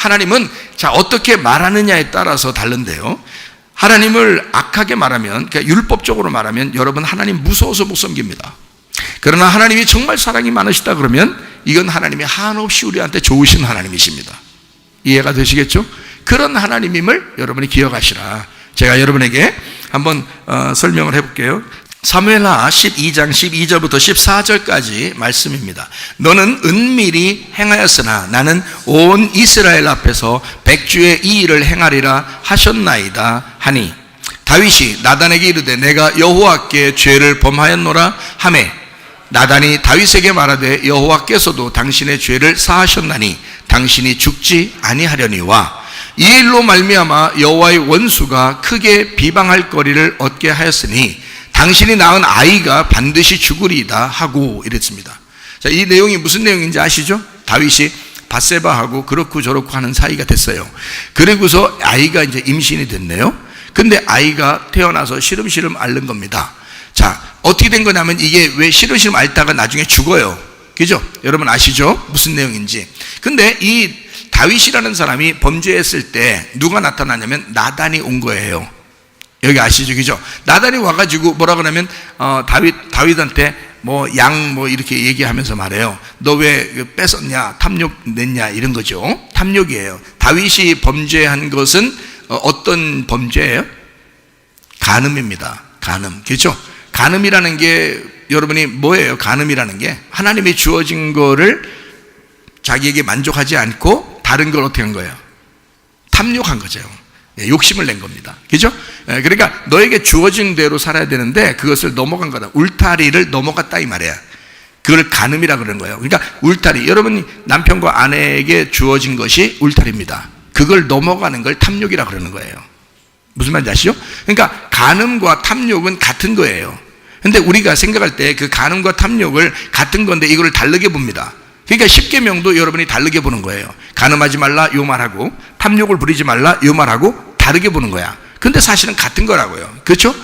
하나님은 자 어떻게 말하느냐에 따라서 다른데요. 하나님을 악하게 말하면, 그러니까 율법적으로 말하면 여러분 하나님 무서워서 못 섬깁니다. 그러나 하나님이 정말 사랑이 많으시다 그러면 이건 하나님이 한없이 우리한테 좋으신 하나님이십니다. 이해가 되시겠죠? 그런 하나님임을 여러분이 기억하시라. 제가 여러분에게 한번 설명을 해볼게요. 사무엘하 12장 12절부터 14절까지 말씀입니다. 너는 은밀히 행하였으나 나는 온 이스라엘 앞에서 백주의 이 일을 행하리라 하셨나이다 하니, 다윗이 나단에게 이르되 내가 여호와께 죄를 범하였노라 하매, 나단이 다윗에게 말하되 여호와께서도 당신의 죄를 사하셨나니 당신이 죽지 아니하려니와 이 일로 말미암아 여호와의 원수가 크게 비방할 거리를 얻게 하였으니 당신이 낳은 아이가 반드시 죽으리이다 하고 이랬습니다. 자, 이 내용이 무슨 내용인지 아시죠? 다윗이 밧세바하고 그렇고 저렇고 하는 사이가 됐어요. 그리고서 아이가 이제 임신이 됐네요. 근데 아이가 태어나서 시름시름 앓는 겁니다. 자, 어떻게 된 거냐면 이게 왜 시름시름 앓다가 나중에 죽어요. 그죠? 여러분 아시죠? 무슨 내용인지. 근데 이 다윗이라는 사람이 범죄했을 때 누가 나타나냐면 나단이 온 거예요. 여기 아시죠? 그죠? 나단이 와가지고 뭐라 그러냐면 다윗한테 양 이렇게 얘기하면서 말해요. 너 왜 뺏었냐? 탐욕 냈냐? 이런 거죠. 탐욕이에요. 다윗이 범죄한 것은 어떤 범죄예요? 간음입니다. 간음. 그렇죠? 간음이라는 게 여러분이 뭐예요? 간음이라는 게 하나님이 주어진 거를 자기에게 만족하지 않고 다른 걸 어떻게 한 거예요? 탐욕한 거죠. 욕심을 낸 겁니다. 그죠? 그러니까 너에게 주어진 대로 살아야 되는데 그것을 넘어간 거다. 울타리를 넘어갔다 이 말이야. 그걸 간음이라 그러는 거예요. 그러니까 울타리, 여러분 남편과 아내에게 주어진 것이 울타리입니다. 그걸 넘어가는 걸 탐욕이라 그러는 거예요. 무슨 말인지 아시죠? 그러니까 간음과 탐욕은 같은 거예요. 근데 우리가 생각할 때 그 간음과 탐욕을 같은 건데 이거를 다르게 봅니다. 그러니까 십계명도 여러분이 다르게 보는 거예요. 간음하지 말라 요 말하고 탐욕을 부리지 말라 요 말하고 다르게 보는 거야. 근데 사실은 같은 거라고요. 그렇죠?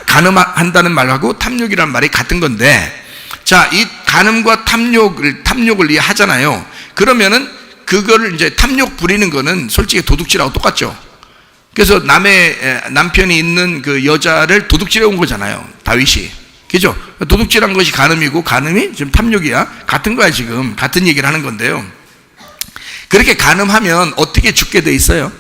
간음한다는 말하고 탐욕이라는 말이 같은 건데, 자, 이 간음과 탐욕을 하잖아요. 그러면은 그거를 이제 탐욕 부리는 거는 솔직히 도둑질하고 똑같죠. 그래서 남편이 있는 그 여자를 도둑질해 온 거잖아요. 다윗이. 그죠? 도둑질한 것이 간음이고 간음이 지금 탐욕이야. 같은 거야. 지금 같은 얘기를 하는 건데요. 그렇게 간음하면 어떻게 죽게 돼 있어요?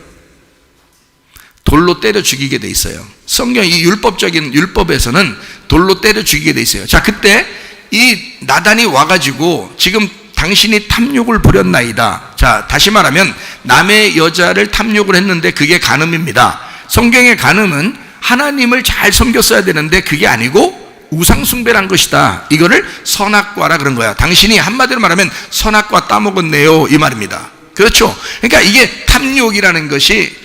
돌로 때려 죽이게 돼 있어요. 성경 이 율법적인 율법에서는 돌로 때려 죽이게 돼 있어요. 자, 그때 이 나단이 와가지고 지금 당신이 탐욕을 부렸나이다. 자, 다시 말하면 남의 여자를 탐욕을 했는데 그게 간음입니다. 성경의 간음은 하나님을 잘 섬겼어야 되는데 그게 아니고 우상숭배란 것이다. 이거를 선악과라 그런 거야. 당신이 한마디로 말하면 선악과 따먹었네요 이 말입니다. 그렇죠? 그러니까 이게 탐욕이라는 것이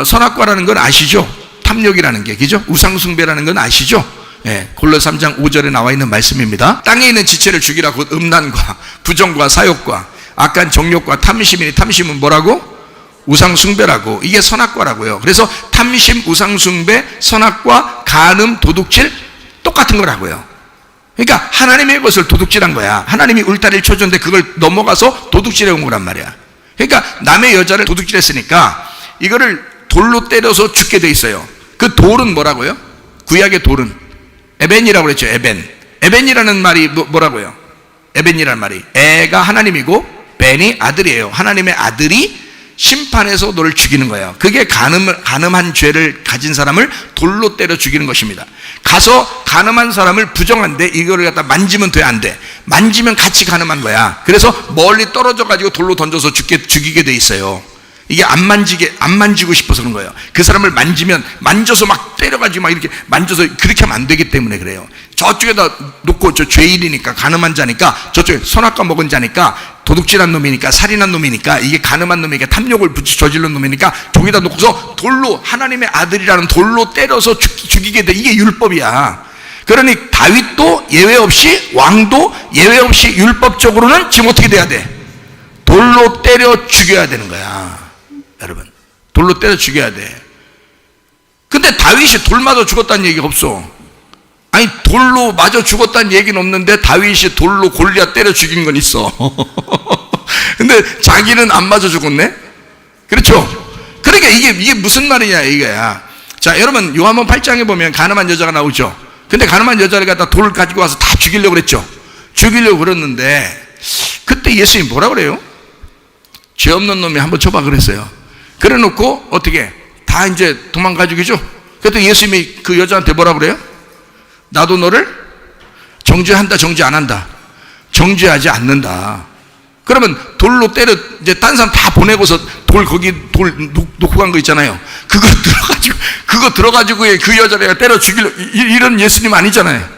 선악과라는 건 아시죠? 탐욕이라는 게, 그죠? 우상숭배라는 건 아시죠? 예, 골로새 3장 5절에 나와 있는 말씀입니다. 땅에 있는 지체를 죽이라. 곧 음란과 부정과 사욕과 악한 정욕과 탐심이니, 탐심은 뭐라고? 우상숭배라고. 이게 선악과라고요. 그래서 탐심, 우상숭배, 선악과, 간음, 도둑질 똑같은 거라고요. 그러니까 하나님의 것을 도둑질한 거야. 하나님이 울타리를 쳐줬는데 그걸 넘어가서 도둑질해 온 거란 말이야. 그러니까 남의 여자를 도둑질했으니까 이거를 돌로 때려서 죽게 돼 있어요. 그 돌은 뭐라고요? 구약의 돌은 에벤이라고 그랬죠. 에벤이라는 말이 뭐라고요? 에벤이라는 말이 에가 하나님이고 벤이 아들이에요. 하나님의 아들이 심판해서 너를 죽이는 거예요. 그게 간음한 죄를 가진 사람을 돌로 때려 죽이는 것입니다. 가서 간음한 사람을 부정한데 이거를 갖다 만지면 돼, 안 돼? 만지면 같이 간음한 거야. 그래서 멀리 떨어져 가지고 돌로 던져서 죽이게 돼 있어요. 이게 안 만지고 싶어서 그런 거예요. 그 사람을 만져서 막 때려가지고 막 이렇게 만져서 그렇게 하면 안 되기 때문에 그래요. 저쪽에다 놓고, 저 죄인이니까, 간음한 자니까, 저쪽에 선악과 먹은 자니까, 도둑질한 놈이니까, 살인한 놈이니까, 이게 간음한 놈이니까, 탐욕을 저지른 놈이니까 저기다 놓고서 돌로, 하나님의 아들이라는 돌로 때려서 죽이게 돼. 이게 율법이야. 그러니 다윗도 예외 없이, 왕도 예외 없이 율법적으로는 지금 어떻게 돼야 돼? 돌로 때려 죽여야 되는 거야. 여러분, 돌로 때려 죽여야 돼. 근데 다윗이 돌 맞아 죽었다는 얘기가 없어. 아니, 돌로 맞아 죽었다는 얘기는 없는데 다윗이 돌로 골리앗 때려 죽인 건 있어. 근데 자기는 안 맞아 죽었네? 그렇죠? 그러니까 이게 무슨 말이냐 이거야. 자, 여러분 요한복음 8장에 보면 가늠한 여자가 나오죠. 근데 가늠한 여자를 갖다 돌을 가지고 와서 다 죽이려고 그랬죠. 죽이려고 그랬는데 그때 예수님이 뭐라 그래요? 죄 없는 놈이 한번 쳐봐 그랬어요. 그래 놓고 어떻게 다 이제 도망가 죽이죠. 그때 예수님이 그 여자한테 뭐라 그래요? 나도 너를 정죄한다, 정죄 안 한다? 정죄하지 않는다. 그러면 돌로 때려 이제 딴 사람 다 보내고서 거기 돌 놓고 간 거 있잖아요. 그거 들어가지고 그 여자를 때려 죽이려 이런 예수님 아니잖아요.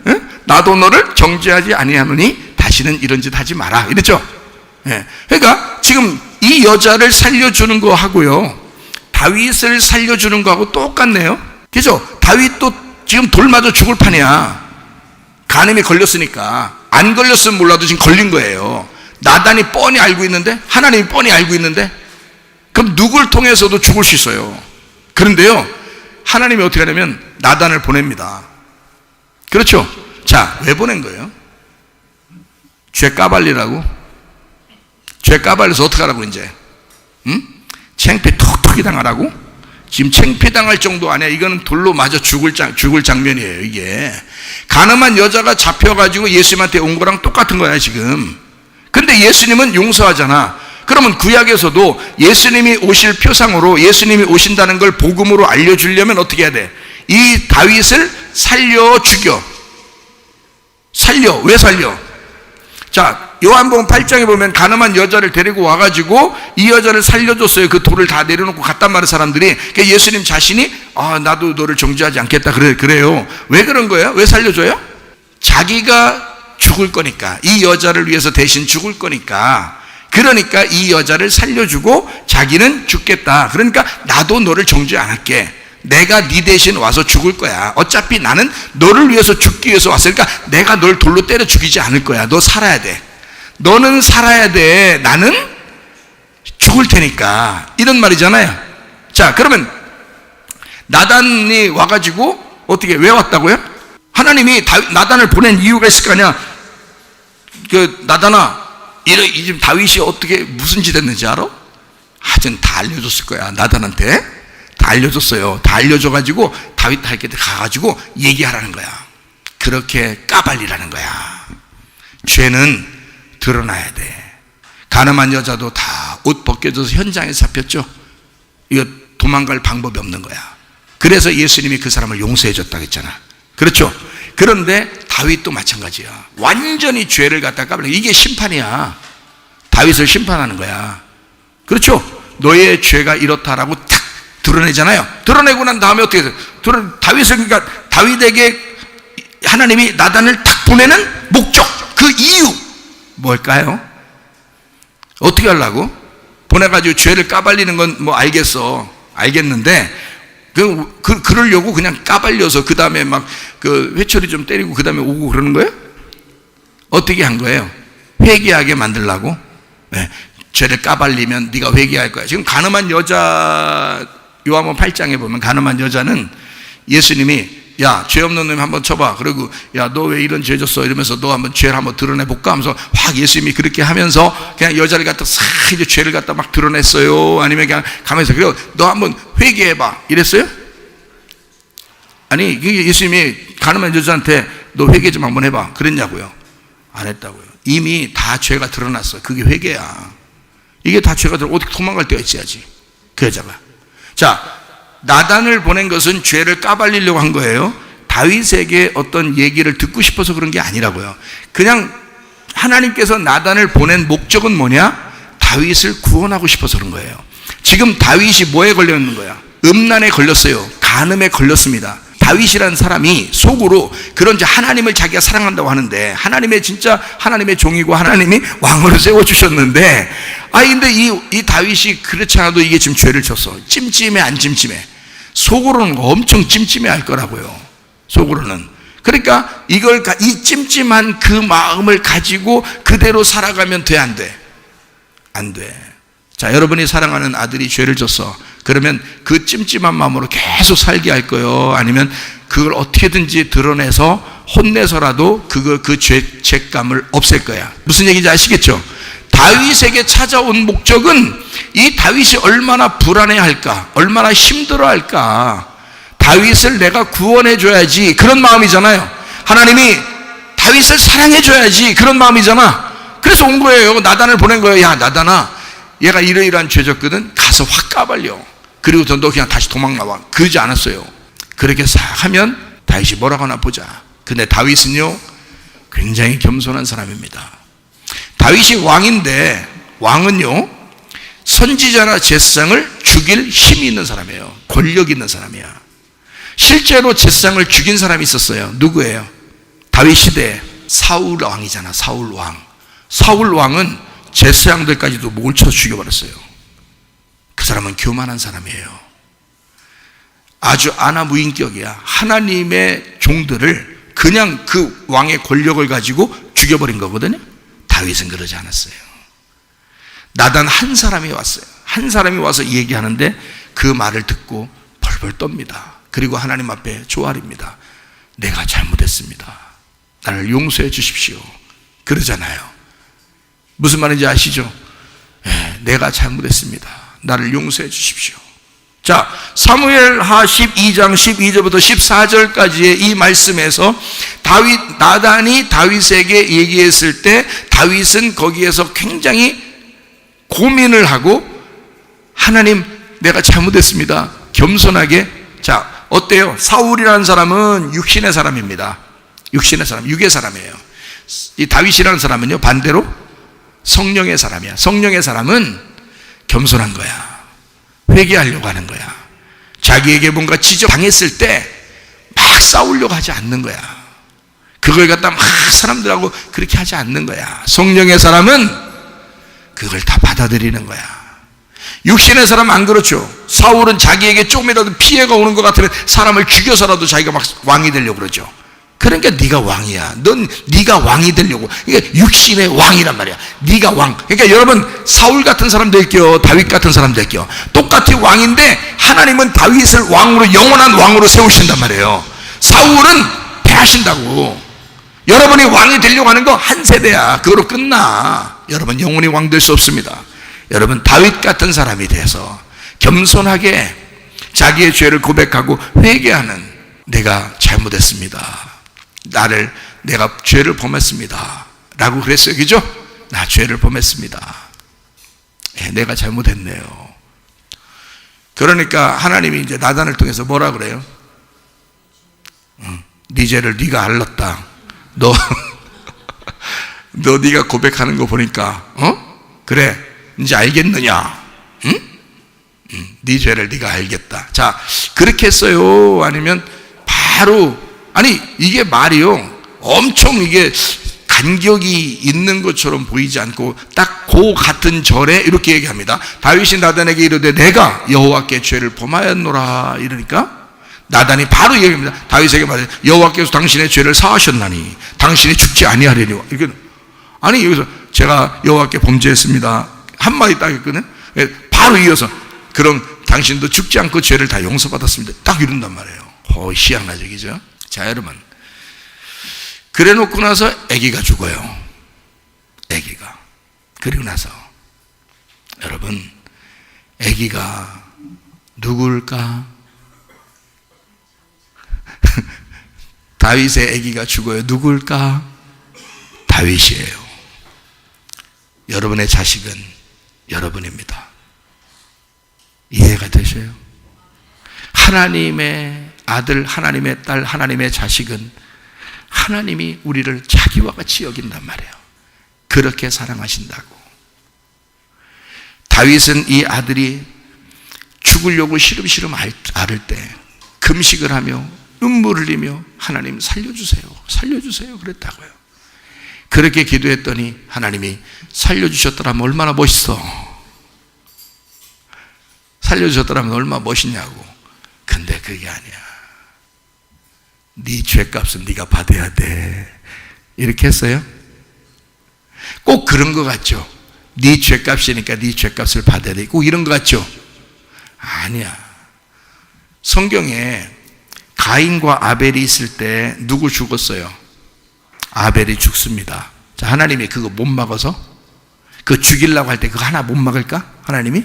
예? 나도 너를 정죄하지 아니하노니 다시는 이런 짓 하지 마라 이랬죠. 예. 그러니까 지금 이 여자를 살려주는 거 하고요, 다윗을 살려주는 거하고 똑같네요. 그죠? 다윗도 지금 돌 맞아 죽을 판이야. 간음에 걸렸으니까. 안 걸렸으면 몰라도 지금 걸린 거예요. 나단이 뻔히 알고 있는데, 하나님이 뻔히 알고 있는데, 그럼 누굴 통해서도 죽을 수 있어요. 그런데요, 하나님이 어떻게 하냐면 나단을 보냅니다. 그렇죠? 자, 왜 보낸 거예요? 죄 까발리라고? 죄 까발려서 어떻게 하라고 이제? 응? 창피 톡톡이 당하라고? 지금 창피 당할 정도 아니야. 이거는 돌로 맞아 죽을 장면이에요. 이게 간음한 여자가 잡혀가지고 예수님한테 온 거랑 똑같은 거야 지금. 근데 예수님은 용서하잖아. 그러면 구약에서도 예수님이 오실 표상으로 예수님이 오신다는 걸 복음으로 알려주려면 어떻게 해야 돼? 이 다윗을 살려 죽여. 살려. 왜 살려? 자, 요한복음 8장에 보면 간음한 여자를 데리고 와가지고 이 여자를 살려줬어요. 그 돌을 다 내려놓고 갔단 말이에요 사람들이. 그러니까 예수님 자신이 나도 너를 정죄하지 않겠다 그래요. 왜 그런 거예요? 왜 살려줘요? 자기가 죽을 거니까. 이 여자를 위해서 대신 죽을 거니까. 그러니까 이 여자를 살려주고 자기는 죽겠다. 그러니까 나도 너를 정죄 안 할게. 내가 네 대신 와서 죽을 거야. 어차피 나는 너를 위해서 죽기 위해서 왔으니까 내가 널 돌로 때려 죽이지 않을 거야. 너 살아야 돼. 너는 살아야 돼. 나는 죽을 테니까. 이런 말이잖아요. 자, 그러면 나단이 와가지고 어떻게 왜 왔다고요? 하나님이 나단을 보낸 이유가 있을 거 아니야. 그 나단아, 지금 다윗이 어떻게 무슨 짓 했는지 알아? 하여튼 다 알려줬을 거야. 나단한테 다 알려줬어요. 다 알려줘가지고 다윗에게 가가지고 얘기하라는 거야. 그렇게 까발리라는 거야. 죄는 드러나야 돼. 가늠한 여자도 다 옷 벗겨져서 현장에 잡혔죠. 이거 도망갈 방법이 없는 거야. 그래서 예수님이 그 사람을 용서해 줬다고 했잖아. 그렇죠? 그런데 다윗도 마찬가지야. 완전히 죄를 갖다 까발려. 이게 심판이야. 다윗을 심판하는 거야. 그렇죠? 너의 죄가 이렇다라고 탁 드러내잖아요. 드러내고 난 다음에 어떻게 해요? 다윗을, 그러니까 다윗에게 하나님이 나단을 탁 보내는 목적, 그 이유 뭘까요? 어떻게 하려고? 보내가지고 죄를 까발리는 건 뭐 알겠는데 그러려고 그냥 까발려서 그 다음에 막 그 회초리 좀 때리고 그 다음에 오고 그러는 거예요? 어떻게 한 거예요? 회개하게 만들라고? 네. 죄를 까발리면 네가 회개할 거야. 지금 간음한 여자, 요한복음 8장에 보면 간음한 여자는 예수님이 야, 죄 없는 놈 한번 쳐봐. 그리고 야, 너 왜 이런 죄 졌어? 이러면서 너 한번 죄를 한번 드러내볼까? 하면서 확 예수님이 그렇게 하면서 그냥 여자를 갖다 싹 이제 죄를 갖다 막 드러냈어요. 아니면 그냥 가면서 그래 너 한번 회개해봐. 이랬어요? 아니, 예수님이 간음한 여자한테 너 회개 좀 한번 해봐. 그랬냐고요? 안 했다고요. 이미 다 죄가 드러났어. 그게 회개야. 이게 다 죄가 드러나. 어떻게 도망갈 데가 있어야지. 그 여자가. 자, 나단을 보낸 것은 죄를 까발리려고 한 거예요. 다윗에게 어떤 얘기를 듣고 싶어서 그런 게 아니라고요. 그냥 하나님께서 나단을 보낸 목적은 뭐냐? 다윗을 구원하고 싶어서 그런 거예요. 지금 다윗이 뭐에 걸려 있는 거야? 음란에 걸렸어요. 간음에 걸렸습니다. 다윗이라는 사람이 속으로 그런 하나님을 자기가 사랑한다고 하는데 하나님의 진짜 하나님의 종이고 하나님이 왕으로 세워주셨는데 근데 이 다윗이 그렇지 않아도 이게 지금 죄를 졌어. 찜찜해 안 찜찜해? 속으로는 엄청 찜찜해 할 거라고요. 속으로는. 그러니까 이 찜찜한 그 마음을 가지고 그대로 살아가면 돼, 안 돼? 안 돼. 자, 여러분이 사랑하는 아들이 죄를 졌어. 그러면 그 찜찜한 마음으로 계속 살게 할 거예요? 아니면 그걸 어떻게든지 드러내서 혼내서라도 그 죄책감을 없앨 거야? 무슨 얘기인지 아시겠죠? 다윗에게 찾아온 목적은 이 다윗이 얼마나 불안해할까, 얼마나 힘들어할까, 다윗을 내가 구원해줘야지, 그런 마음이잖아요. 하나님이 다윗을 사랑해줘야지, 그런 마음이잖아. 그래서 온 거예요. 나단을 보낸 거예요. 야, 나단아, 얘가 이러이러한 죄 졌거든. 가서 확 까발려. 그리고 너 그냥 다시 도망 나와. 그러지 않았어요. 그렇게 하면 다윗이 뭐라고 하나 보자. 근데 다윗은요, 굉장히 겸손한 사람입니다. 다윗이 왕인데, 왕은요, 선지자나 제사장을 죽일 힘이 있는 사람이에요. 권력 있는 사람이야. 실제로 제사장을 죽인 사람이 있었어요. 누구예요? 다윗 시대에 사울 왕이잖아. 사울 왕. 사울 왕은 제사장들까지도 목을 쳐 죽여버렸어요. 그 사람은 교만한 사람이에요. 아주 아나무인격이야. 하나님의 종들을 그냥 그 왕의 권력을 가지고 죽여버린 거거든요. 다윗은 그러지 않았어요. 나단 한 사람이 왔어요. 한 사람이 와서 얘기하는데 그 말을 듣고 벌벌 떱니다. 그리고 하나님 앞에 조아립니다. 내가 잘못했습니다. 나를 용서해 주십시오. 그러잖아요. 무슨 말인지 아시죠? 내가 잘못했습니다. 나를 용서해 주십시오. 자, 사무엘하 12장 12절부터 14절까지의 이 말씀에서 나단이 다윗에게 얘기했을 때 다윗은 거기에서 굉장히 고민을 하고, 하나님, 내가 잘못했습니다. 겸손하게. 자, 어때요? 사울이라는 사람은 육신의 사람입니다. 육신의 사람, 육의 사람이에요. 이 다윗이라는 사람은요, 반대로 성령의 사람이야. 성령의 사람은 겸손한 거야. 회개하려고 하는 거야. 자기에게 뭔가 지적당했을 때 막 싸우려고 하지 않는 거야. 그걸 갖다 막 사람들하고 그렇게 하지 않는 거야. 성령의 사람은 그걸 다 받아들이는 거야. 육신의 사람은 안 그렇죠. 사울은 자기에게 조금이라도 피해가 오는 것 같으면 사람을 죽여서라도 자기가 막 왕이 되려고 그러죠. 그러니까 네가 왕이야. 넌 네가 왕이 되려고. 이게 육신의 왕이란 말이야. 네가 왕. 그러니까 여러분, 사울 같은 사람 될게요, 다윗 같은 사람 될게요. 똑같이 왕인데 하나님은 다윗을 왕으로, 영원한 왕으로 세우신단 말이에요. 사울은 패하신다고. 여러분이 왕이 되려고 하는 거 한 세대야. 그거로 끝나. 여러분 영원히 왕 될 수 없습니다. 여러분 다윗 같은 사람이 돼서 겸손하게 자기의 죄를 고백하고 회개하는, 내가 잘못했습니다. 내가 죄를 범했습니다. 라고 그랬어요. 그죠? 나 죄를 범했습니다. 내가 잘못했네요. 그러니까 하나님이 이제 나단을 통해서 뭐라 그래요? 네 죄를 네가 알랐다. 너 네가 고백하는 거 보니까, 그래, 이제 알겠느냐? 응? 네 죄를 네가 알겠다. 자, 그렇게 했어요? 아니면 바로, 아니 이게 말이요, 엄청 이게 간격이 있는 것처럼 보이지 않고 딱 그 같은 절에 이렇게 얘기합니다. 다윗이 나단에게 이르되 내가 여호와께 죄를 범하였노라. 이러니까 나단이 바로 얘기합니다. 다윗에게 말해, 여호와께서 당신의 죄를 사하셨나니 당신이 죽지 아니하려니. 이렇게, 아니 여기서 제가 여호와께 범죄했습니다 한마디 딱 했거든. 바로 이어서 그럼 당신도 죽지 않고 죄를 다 용서받았습니다. 딱 이런단 말이에요. 희한하죠, 그죠? 자, 여러분, 그래 놓고 나서 아기가 죽어요. 아기가. 그리고 나서 여러분, 아기가 누굴까? 다윗의 아기가 죽어요. 누굴까? 다윗이에요. 여러분의 자식은 여러분입니다. 이해가 되셔요? 하나님의 아들, 하나님의 딸, 하나님의 자식은 하나님이 우리를 자기와 같이 여긴단 말이에요. 그렇게 사랑하신다고. 다윗은 이 아들이 죽으려고 시름시름 앓을 때 금식을 하며 눈물을 흘리며 하나님 살려주세요, 살려주세요 그랬다고요. 그렇게 기도했더니 하나님이 살려주셨더라면 얼마나 멋있어. 살려주셨더라면 얼마나 멋있냐고. 근데 그게 아니야. 네 죄값은 네가 받아야 돼. 이렇게 했어요? 꼭 그런 것 같죠? 네 죄값이니까 네 죄값을 받아야 돼. 꼭 이런 것 같죠? 아니야. 성경에 가인과 아벨이 있을 때 누구 죽었어요? 아벨이 죽습니다. 자, 하나님이 그거 못 막아서 그 죽이려고 할 때 그거 하나 못 막을까? 하나님이?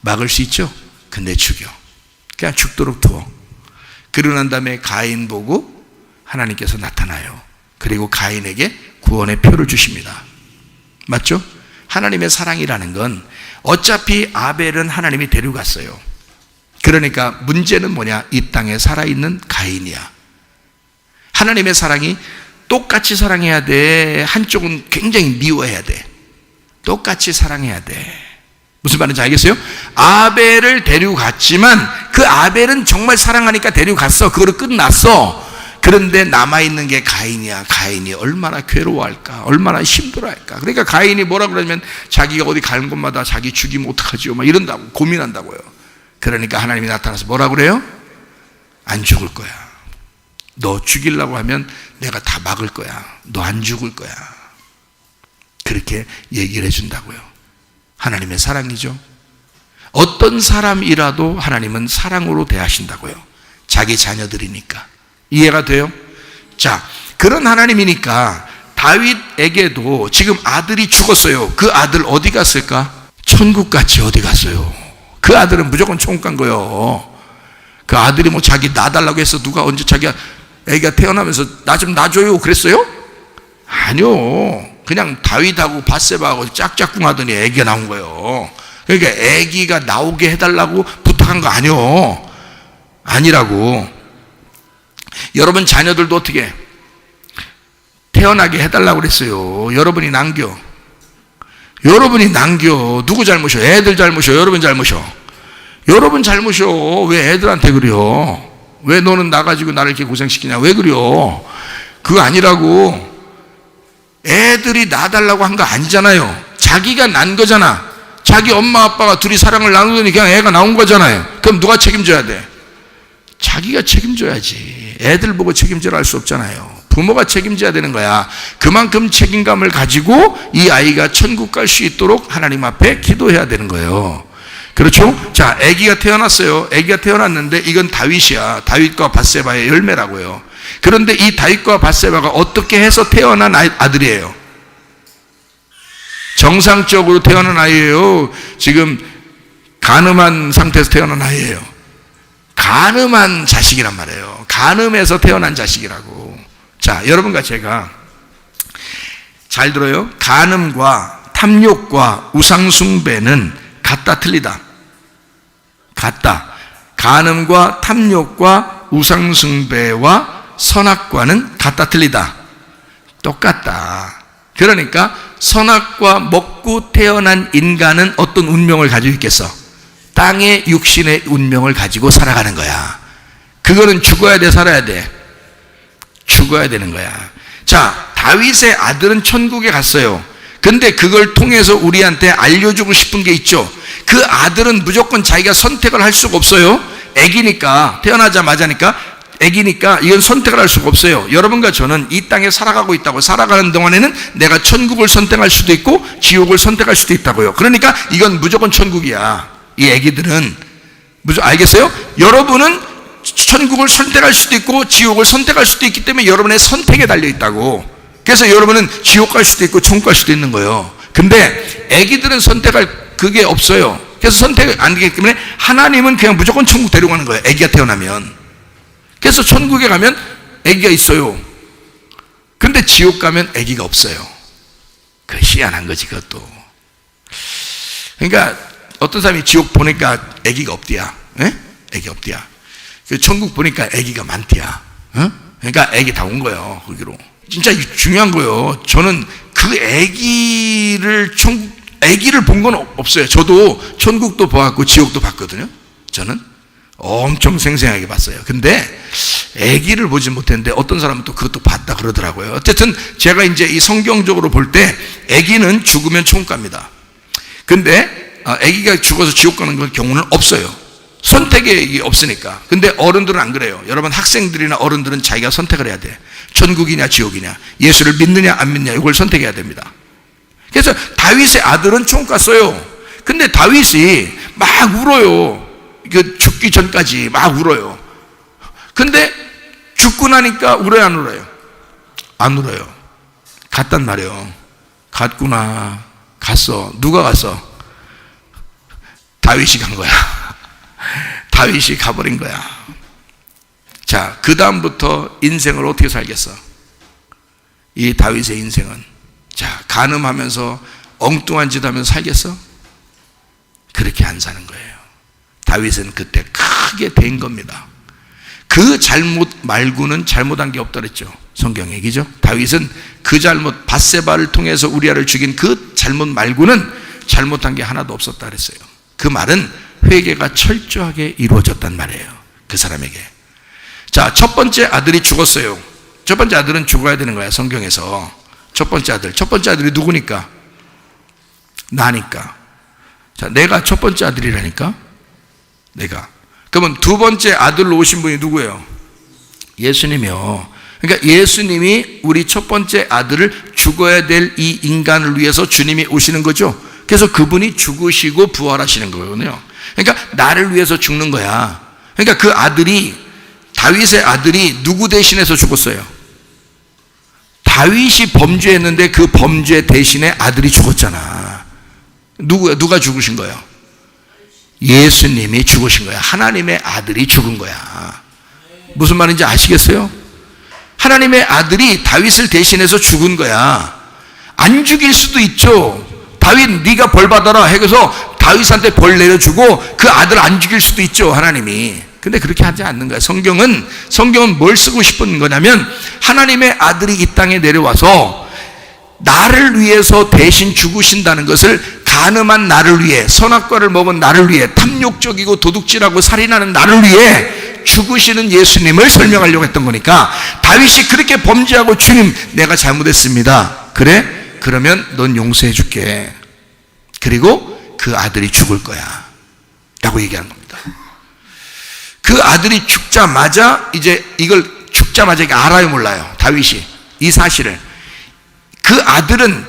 막을 수 있죠? 근데 죽여. 그냥 죽도록 두어. 그러고 난 다음에 가인 보고 하나님께서 나타나요. 그리고 가인에게 구원의 표를 주십니다. 맞죠? 하나님의 사랑이라는 건 어차피 아벨은 하나님이 데려갔어요. 그러니까 문제는 뭐냐? 이 땅에 살아있는 가인이야. 하나님의 사랑이 똑같이 사랑해야 돼. 한쪽은 굉장히 미워해야 돼. 똑같이 사랑해야 돼. 무슨 말인지 알겠어요? 아벨을 데려갔지만 그 아벨은 정말 사랑하니까 데려갔어. 그거로 끝났어. 그런데 남아있는 게 가인이야. 가인이 얼마나 괴로워할까? 얼마나 힘들어할까? 그러니까 가인이 뭐라 그러냐면 자기가 어디 가는 곳마다 자기 죽이면 어떡하지요? 막 이런다고 고민한다고요. 그러니까 하나님이 나타나서 뭐라 그래요? 안 죽을 거야. 너 죽이려고 하면 내가 다 막을 거야. 너 안 죽을 거야. 그렇게 얘기를 해준다고요. 하나님의 사랑이죠. 어떤 사람이라도 하나님은 사랑으로 대하신다고요. 자기 자녀들이니까. 이해가 돼요? 자, 그런 하나님이니까 다윗에게도 지금 아들이 죽었어요. 그 아들 어디 갔을까? 천국같이 어디 갔어요? 그 아들은 무조건 천국 간 거예요. 그 아들이 뭐 자기 놔달라고 해서 누가 언제 자기가 애기가 태어나면서 나 좀 놔줘요 그랬어요? 아니요. 그냥 다윗하고 밧세바하고 짝짝꿍하더니 애기가 나온 거예요. 그러니까 애기가 나오게 해달라고 부탁한 거 아니요. 아니라고. 여러분 자녀들도 어떻게 태어나게 해달라고 그랬어요. 여러분이 남겨. 누구 잘못이요? 애들 잘못이요? 여러분 잘못이요? 여러분 잘못이요. 왜 애들한테 그래요? 왜 너는 나가지고 나를 이렇게 고생시키냐? 왜 그래요? 그거 아니라고. 애들이 낳아달라고 한 거 아니잖아요. 자기가 난 거잖아. 자기 엄마 아빠가 둘이 사랑을 나누더니 그냥 애가 나온 거잖아요. 그럼 누가 책임져야 돼? 자기가 책임져야지. 애들 보고 책임져라 할 수 없잖아요. 부모가 책임져야 되는 거야. 그만큼 책임감을 가지고 이 아이가 천국 갈 수 있도록 하나님 앞에 기도해야 되는 거예요. 그렇죠? 자, 아기가 태어났어요. 아기가 태어났는데 이건 다윗이야. 다윗과 밧세바의 열매라고요. 그런데 이 다윗과 밧세바가 어떻게 해서 태어난 아들이에요? 정상적으로 태어난 아이예요. 지금 간음한 상태에서 태어난 아이예요. 간음한 자식이란 말이에요. 간음해서 태어난 자식이라고. 자, 여러분과 제가 잘 들어요. 간음과 탐욕과 우상숭배는 같다 틀리다? 같다. 간음과 탐욕과 우상숭배와 선악과는 같다 틀리다? 똑같다. 그러니까 선악과 먹고 태어난 인간은 어떤 운명을 가지고 있겠어? 땅의 육신의 운명을 가지고 살아가는 거야. 그거는 죽어야 돼, 살아야 돼? 죽어야 되는 거야. 자, 다윗의 아들은 천국에 갔어요. 근데 그걸 통해서 우리한테 알려주고 싶은 게 있죠. 그 아들은 무조건 자기가 선택을 할 수가 없어요. 애기니까, 태어나자마자니까, 애기니까 이건 선택을 할 수가 없어요. 여러분과 저는 이 땅에 살아가고 있다고. 살아가는 동안에는 내가 천국을 선택할 수도 있고 지옥을 선택할 수도 있다고요. 그러니까 이건 무조건 천국이야. 이 애기들은 알겠어요? 여러분은 천국을 선택할 수도 있고 지옥을 선택할 수도 있기 때문에 여러분의 선택에 달려 있다고. 그래서 여러분은 지옥 갈 수도 있고 천국 갈 수도 있는 거예요. 근데 애기들은 선택할 그게 없어요. 그래서 선택을 안 되기 때문에 하나님은 그냥 무조건 천국 데려가는 거예요. 애기가 태어나면. 그래서 천국에 가면 애기가 있어요. 근데 지옥 가면 애기가 없어요. 그 희한한 거지 그것도. 그러니까 어떤 사람이 지옥 보니까 애기가 없디야. 에? 애기 없디야. 천국 보니까 애기가 많디야. 어? 그러니까 애기 다 온 거예요. 거기로. 진짜 중요한 거예요. 저는 그 애기를 본 건 없어요. 저도 천국도 봐왔고 지옥도 봤거든요. 저는 엄청 생생하게 봤어요. 근데 애기를 보지 못했는데 어떤 사람은 또 그것도 봤다 그러더라고요. 어쨌든 제가 이제 이 성경적으로 볼 때 애기는 죽으면 천국 갑니다. 근데 애기가 죽어서 지옥 가는 경우는 없어요. 선택이 없으니까. 근데 어른들은 안 그래요. 여러분 학생들이나 어른들은 자기가 선택을 해야 돼. 천국이냐 지옥이냐, 예수를 믿느냐 안 믿느냐 이걸 선택해야 됩니다. 그래서 다윗의 아들은 천국 갔어요. 근데 다윗이 막 울어요. 죽기 전까지 막 울어요. 근데 죽고 나니까 울어요 안 울어요? 안 울어요. 갔단 말이에요. 갔구나. 갔어. 누가 갔어? 다윗이 간 거야. 다윗이 가버린 거야. 자, 그 다음부터 인생을 어떻게 살겠어? 이 다윗의 인생은, 자, 간음하면서 엉뚱한 짓 하면서 살겠어? 그렇게 안 사는 거예요. 다윗은 그때 크게 된 겁니다. 그 잘못 말고는 잘못한 게 없다 그랬죠. 성경 얘기죠. 다윗은 그 잘못, 밧세바를 통해서 우리아를 죽인 그 잘못 말고는 잘못한 게 하나도 없었다 그랬어요. 그 말은 회개가 철저하게 이루어졌단 말이에요. 그 사람에게. 자, 첫 번째 아들이 죽었어요. 첫 번째 아들은 죽어야 되는 거야, 성경에서. 첫 번째 아들이 누구니까? 나니까. 자, 내가 첫 번째 아들이라니까? 내가. 그러면 두 번째 아들로 오신 분이 누구예요? 예수님이요. 그러니까 예수님이 우리 첫 번째 아들을 죽어야 될 이 인간을 위해서 주님이 오시는 거죠. 그래서 그분이 죽으시고 부활하시는 거거든요. 그러니까 나를 위해서 죽는 거야. 그러니까 그 아들이, 다윗의 아들이 누구 대신해서 죽었어요? 다윗이 범죄했는데 그 범죄 대신에 아들이 죽었잖아. 누가 죽으신 거예요? 예수님이 죽으신 거야. 하나님의 아들이 죽은 거야. 무슨 말인지 아시겠어요? 하나님의 아들이 다윗을 대신해서 죽은 거야. 안 죽일 수도 있죠. 다윗 네가 벌 받아라 해서 다윗한테 벌 내려주고 그 아들 안 죽일 수도 있죠, 하나님이. 근데 그렇게 하지 않는 거야. 성경은 뭘 쓰고 싶은 거냐면, 하나님의 아들이 이 땅에 내려와서 나를 위해서 대신 죽으신다는 것을, 간음한 나를 위해, 선악과를 먹은 나를 위해, 탐욕적이고 도둑질하고 살인하는 나를 위해 죽으시는 예수님을 설명하려고 했던 거니까, 다윗이 그렇게 범죄하고 주님 내가 잘못했습니다. 그래? 그러면 넌 용서해 줄게. 그리고 그 아들이 죽을 거야 라고 얘기하는 겁니다. 그 아들이 죽자마자, 이제 이걸 죽자마자 알아요, 몰라요? 다윗이 이 사실을. 그 아들은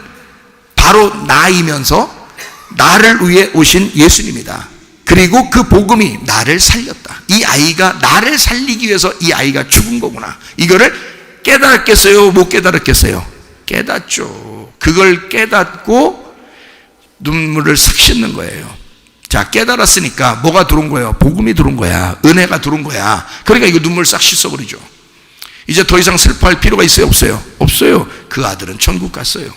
바로 나이면서 나를 위해 오신 예수님이다. 그리고 그 복음이 나를 살렸다. 이 아이가 나를 살리기 위해서 이 아이가 죽은 거구나. 이거를 깨달았겠어요? 못 깨달았겠어요? 깨닫죠. 그걸 깨닫고 눈물을 싹 씻는 거예요. 자, 깨달았으니까 뭐가 들어온 거예요? 복음이 들어온 거야. 은혜가 들어온 거야. 그러니까 이거 눈물 싹 씻어버리죠. 이제 더 이상 슬퍼할 필요가 있어요? 없어요? 없어요. 그 아들은 천국 갔어요.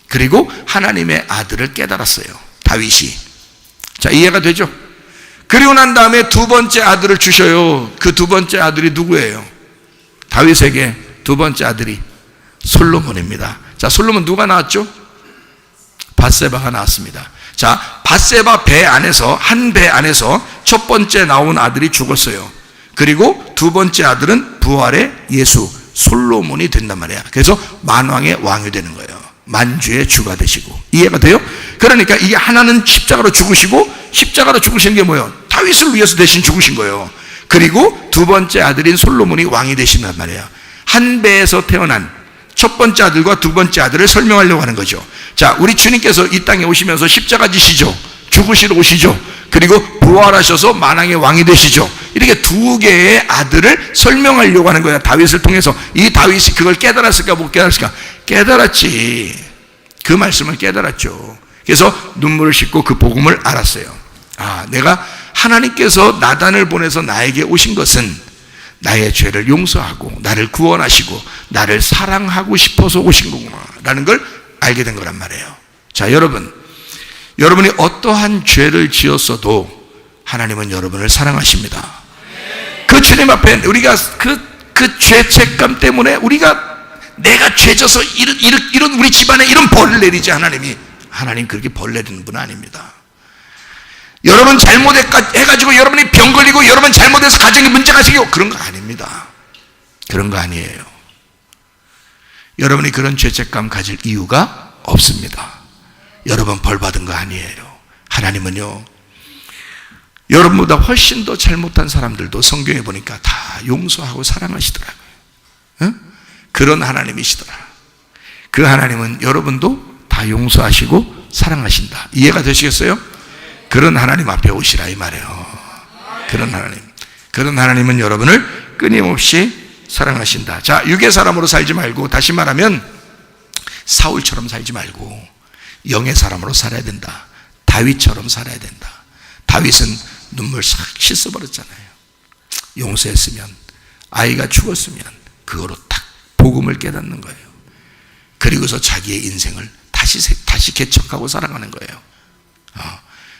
그리고 하나님의 아들을 깨달았어요, 다윗이. 자, 이해가 되죠? 그리고 난 다음에 두 번째 아들을 주셔요. 그 두 번째 아들이 누구예요? 다윗에게 두 번째 아들이 솔로몬입니다. 자, 솔로몬 누가 낳았죠? 밧세바가 나왔습니다. 자, 밧세바 배 안에서, 한 배 안에서 첫 번째 나온 아들이 죽었어요. 그리고 두 번째 아들은 부활의 예수 솔로몬이 된단 말이야. 그래서 만왕의 왕이 되는 거예요. 만주의 주가 되시고. 이해가 돼요? 그러니까 이게 하나는 십자가로 죽으시고, 십자가로 죽으신 게 뭐예요? 다윗을 위해서 대신 죽으신 거예요. 그리고 두 번째 아들인 솔로몬이 왕이 되신단 말이에요. 한 배에서 태어난 첫 번째 아들과 두 번째 아들을 설명하려고 하는 거죠. 자, 우리 주님께서 이 땅에 오시면서 십자가 지시죠. 죽으시러 오시죠. 그리고 부활하셔서 만왕의 왕이 되시죠. 이렇게 두 개의 아들을 설명하려고 하는 거야, 다윗을 통해서. 이 다윗이 그걸 깨달았을까 못 깨달았을까? 깨달았지. 그 말씀을 깨달았죠. 그래서 눈물을 씻고 그 복음을 알았어요. 아, 내가 하나님께서 나단을 보내서 나에게 오신 것은 나의 죄를 용서하고 나를 구원하시고 나를 사랑하고 싶어서 오신 거구나 라는 걸 알게 된 거란 말이에요. 자, 여러분이 어떠한 죄를 지었어도 하나님은 여러분을 사랑하십니다. 그 주님 앞에 우리가 그 죄책감 때문에 내가 죄져서 이런 우리 집안에 이런 벌을 내리지, 하나님 그렇게 벌 내리는 분은 아닙니다. 여러분 잘못해가지고 여러분이 병 걸리고 여러분 잘못해서 가정에 문제가 생기고 그런 거 아닙니다. 그런 거 아니에요. 여러분이 그런 죄책감 가질 이유가 없습니다. 여러분 벌 받은 거 아니에요. 하나님은요, 여러분보다 훨씬 더 잘못한 사람들도 성경에 보니까 다 용서하고 사랑하시더라고요. 응? 그런 하나님이시더라. 그 하나님은 여러분도 다 용서하시고 사랑하신다. 이해가 되시겠어요? 그런 하나님 앞에 오시라 이 말이에요. 그런 하나님은 여러분을 끊임없이 사랑하신다. 자, 육의 사람으로 살지 말고, 다시 말하면 사울처럼 살지 말고 영의 사람으로 살아야 된다. 다윗처럼 살아야 된다. 다윗은 눈물 싹 씻어버렸잖아요. 용서했으면, 아이가 죽었으면 그거로 딱 복음을 깨닫는 거예요. 그리고서 자기의 인생을 다시 개척하고 살아가는 거예요.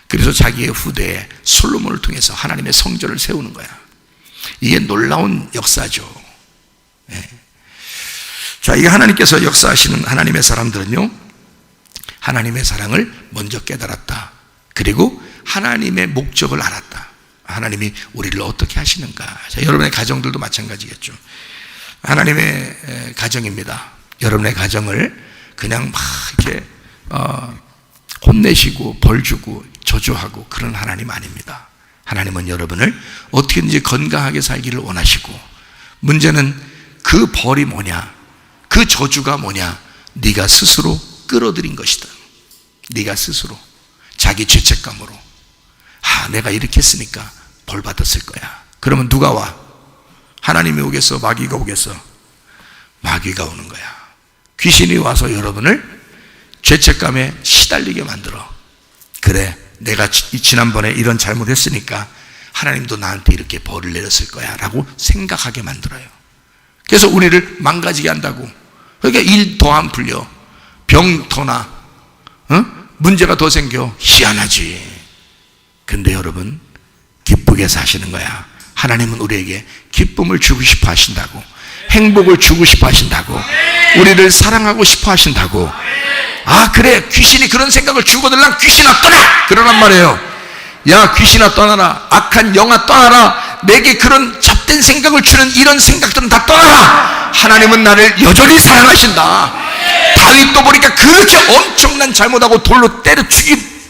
그래서 자기의 후대에 솔로몬을 통해서 하나님의 성전을 세우는 거야. 이게 놀라운 역사죠. 예. 자, 이게 하나님께서 역사하시는 하나님의 사람들은요, 하나님의 사랑을 먼저 깨달았다. 그리고 하나님의 목적을 알았다. 하나님이 우리를 어떻게 하시는가. 자, 여러분의 가정들도 마찬가지겠죠. 하나님의 가정입니다. 여러분의 가정을 그냥 막 이렇게 혼내시고 벌 주고 저주하고 그런 하나님 아닙니다. 하나님은 여러분을 어떻게든지 건강하게 살기를 원하시고, 문제는 그 벌이 뭐냐, 그 저주가 뭐냐, 네가 스스로 끌어들인 것이다. 네가 스스로 자기 죄책감으로, 내가 이렇게 했으니까 벌 받았을 거야. 그러면 누가 와? 하나님이 오겠어? 마귀가 오겠어? 마귀가 오는 거야. 귀신이 와서 여러분을 죄책감에 시달리게 만들어. 그래, 내가 지난번에 이런 잘못했으니까 하나님도 나한테 이렇게 벌을 내렸을 거야 라고 생각하게 만들어요. 그래서 우리를 망가지게 한다고. 그러니까 일 더 안 풀려, 병 더 나, 문제가 더 생겨. 희한하지. 근데 여러분, 기쁘게 사시는 거야. 하나님은 우리에게 기쁨을 주고 싶어 하신다고, 행복을 주고 싶어 하신다고, 우리를 사랑하고 싶어 하신다고. 그래, 귀신이 그런 생각을 주거든. 난 귀신아 떠나! 그러란 말이에요. 야, 귀신아 떠나라. 악한 영아 떠나라. 내게 그런 잡된 생각을 주는 이런 생각들은 다 떠나라. 하나님은 나를 여전히 사랑하신다. 다윗도 보니까 그렇게 엄청난 잘못하고 돌로 때려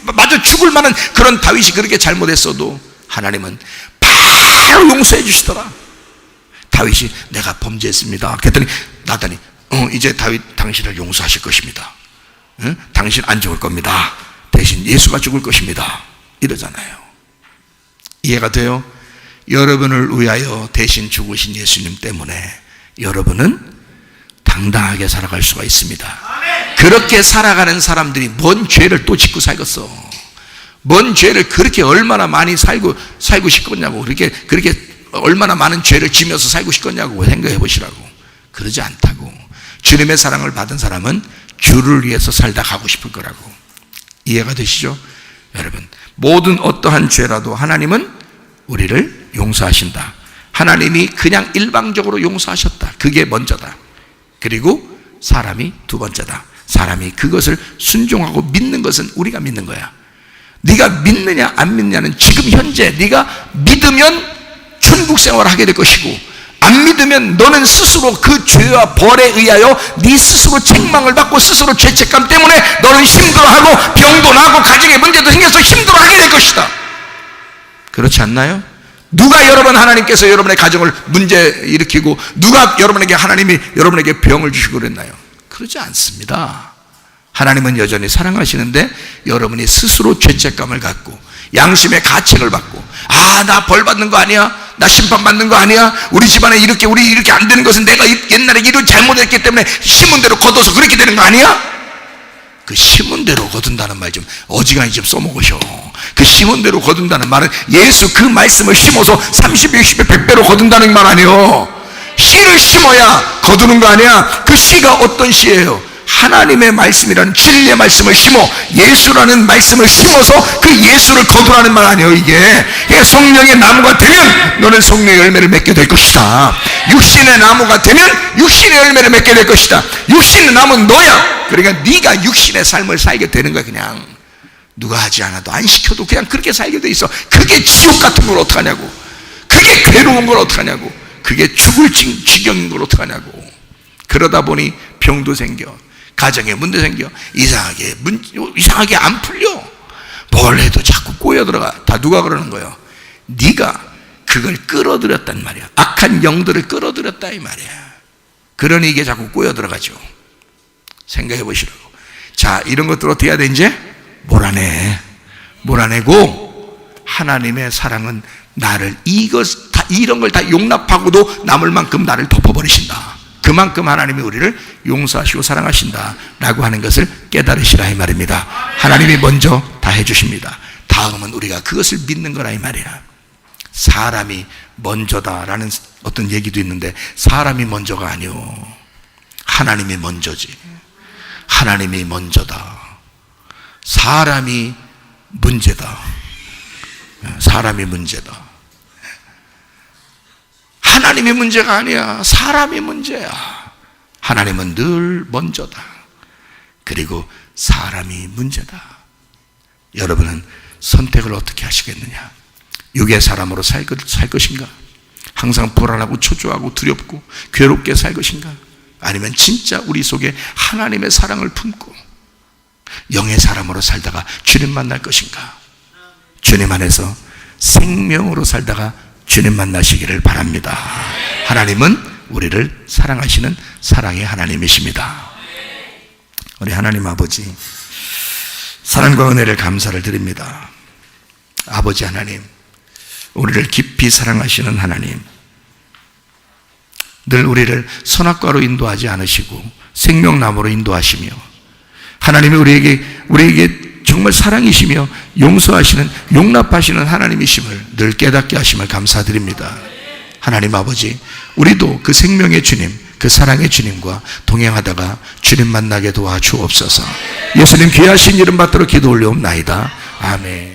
맞아 죽을 만한 그런 다윗이 그렇게 잘못했어도 하나님은 바로 용서해 주시더라. 다윗이 내가 범죄했습니다. 그랬더니 나단이 이제 다윗 당신을 용서하실 것입니다. 당신 안 죽을 겁니다. 대신 예수가 죽을 것입니다. 이러잖아요. 이해가 돼요? 여러분을 위하여 대신 죽으신 예수님 때문에 여러분은 당당하게 살아갈 수가 있습니다. 그렇게 살아가는 사람들이 뭔 죄를 또 짓고 살겠어? 뭔 죄를 그렇게 얼마나 많이 살고 싶겠냐고. 그렇게 얼마나 많은 죄를 지면서 살고 싶겠냐고 생각해 보시라고. 그러지 않다고. 주님의 사랑을 받은 사람은 주를 위해서 살다 가고 싶을 거라고. 이해가 되시죠? 여러분, 모든 어떠한 죄라도 하나님은 우리를 용서하신다. 하나님이 그냥 일방적으로 용서하셨다. 그게 먼저다. 그리고 사람이 두 번째다. 사람이 그것을 순종하고 믿는 것은 우리가 믿는 거야. 네가 믿느냐 안 믿느냐는 지금 현재 네가 믿으면 천국 생활을 하게 될 것이고, 안 믿으면 너는 스스로 그 죄와 벌에 의하여 네 스스로 책망을 받고 스스로 죄책감 때문에 너는 힘들어하고 병도 나고 가정에 문제도 생겨서 힘들어하게 될 것이다. 그렇지 않나요? 누가 하나님께서 여러분의 가정을 문제 일으키고 누가 하나님이 여러분에게 병을 주시고 그랬나요? 그러지 않습니다. 하나님은 여전히 사랑하시는데 여러분이 스스로 죄책감을 갖고 양심의 가책을 받고, 나 벌 받는 거 아니야? 나 심판 받는 거 아니야? 우리 집안에 우리 이렇게 안 되는 것은 내가 옛날에 이런 잘못했기 때문에 심은 대로 거둬서 그렇게 되는 거 아니야? 그 심은 대로 거둔다는 말 좀 어지간히 좀 써먹으셔. 그 심은 대로 거둔다는 말은 예수 그 말씀을 심어서 30, 60배, 100배로 거둔다는 말 아니에요. 씨를 심어야 거두는 거 아니야? 그 씨가 어떤 씨예요? 하나님의 말씀이라는 진리의 말씀을 심어 예수라는 말씀을 심어서 그 예수를 거두라는 말 아니에요. 이게 성령의 나무가 되면 너는 성령의 열매를 맺게 될 것이다. 육신의 나무가 되면 육신의 열매를 맺게 될 것이다. 육신의 나무는 너야. 그러니까 네가 육신의 삶을 살게 되는 거야. 그냥 누가 하지 않아도 안 시켜도 그냥 그렇게 살게 돼 있어. 그게 지옥 같은 걸 어떡하냐고. 그게 괴로운 걸 어떡하냐고. 그게 죽을 지경인 걸 어떡하냐고. 그러다 보니 병도 생겨, 가정에 문제 생겨, 이상하게 안 풀려. 뭘 해도 자꾸 꼬여 들어가. 다 누가 그러는 거예요? 네가 그걸 끌어들였단 말이야. 악한 영들을 끌어들였다 이 말이야. 그러니 이게 자꾸 꼬여 들어가죠. 생각해 보시라고. 자, 이런 것들 어떻게 해야 돼? 이제 몰아내고 하나님의 사랑은 나를 이런 걸 다 용납하고도 남을 만큼 나를 덮어버리신다. 그만큼 하나님이 우리를 용서하시고 사랑하신다라고 하는 것을 깨달으시라 이 말입니다. 하나님이 먼저 다 해주십니다. 다음은 우리가 그것을 믿는 거라 이 말이야. 사람이 먼저다라는 어떤 얘기도 있는데 사람이 먼저가 아니오. 하나님이 먼저지. 하나님이 먼저다. 사람이 문제다. 사람이 문제다. 하나님이 문제가 아니야. 사람이 문제야. 하나님은 늘 먼저다. 그리고 사람이 문제다. 여러분은 선택을 어떻게 하시겠느냐? 육의 사람으로 살 것인가? 항상 불안하고 초조하고 두렵고 괴롭게 살 것인가? 아니면 진짜 우리 속에 하나님의 사랑을 품고 영의 사람으로 살다가 주님 만날 것인가? 주님 안에서 생명으로 살다가 주님 만나시기를 바랍니다. 하나님은 우리를 사랑하시는 사랑의 하나님이십니다. 우리 하나님 아버지, 사랑과 은혜를 감사를 드립니다. 아버지 하나님, 우리를 깊이 사랑하시는 하나님, 늘 우리를 선악과로 인도하지 않으시고 생명나무로 인도하시며, 하나님이 우리에게 정말 사랑이시며 용서하시는, 용납하시는 하나님이심을 늘 깨닫게 하심을 감사드립니다. 하나님 아버지, 우리도 그 생명의 주님, 그 사랑의 주님과 동행하다가 주님 만나게 도와주옵소서. 예수님 귀하신 이름 받들어 기도 올려옵나이다. 아멘.